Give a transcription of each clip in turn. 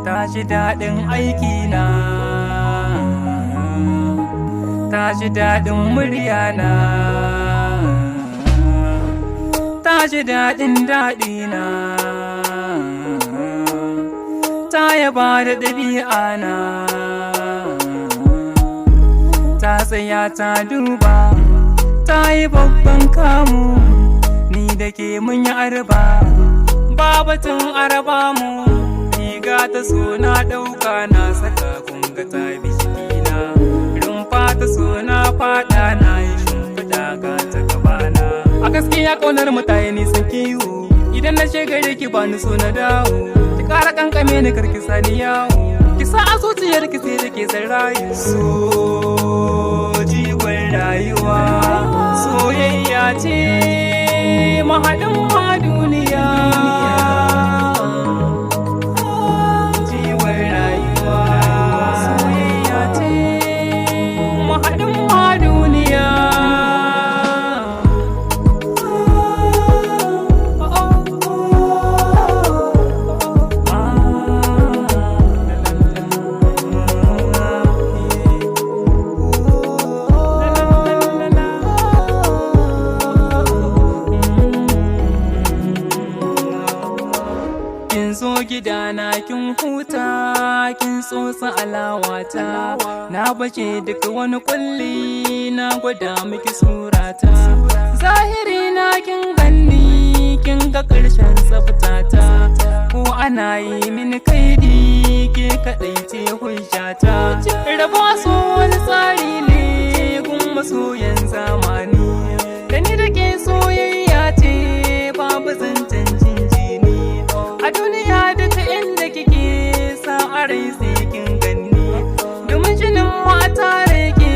Ta ji daɗin aikina, ta ji daɗin muryana, ta ji daɗin daɗina, ta yaba da ɗabi'ana, ta tsaya ta duba, ta yi babban kamu, ni da ke mun yi arba, babatun araba mu. Riga ta so na ɗauka na saka kunga ta bi jikina, rumfa ta so na faɗa na yi shimfiɗa ga ta gabana. A gaskiya ƙaunar mu ta yi nisan kiwo, idan na shegare ki ba ni so na dawo, ki ƙara ƙanƙame ni karki sani yawo, ki sa a zuciyar ki sai da ke san rayu. So jigon rayuwa, soyayya ce mahaɗin ma duniya. Kin zo gidana kin huta, kin tsotsa alawata, na bace duka wani kulli, na gwada miki surata. Zahiri na kin ganni, kin ga ƙarshen tsaftata, ko ana yi mini kaidi, ke kaɗai ce hujjata. Rabo so wani tsari ne gun masoyan zamani, da ni da ke soyayya ce babu zancen jinjini. A duniya duka inda kike sa a rai sai kin ganni, domin jinin mata reke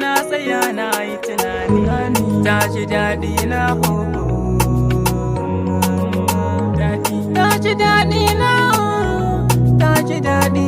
na tsaya na yi tunani. Ta ji daɗi na hoho, ta ji daɗi na, ta ji daɗi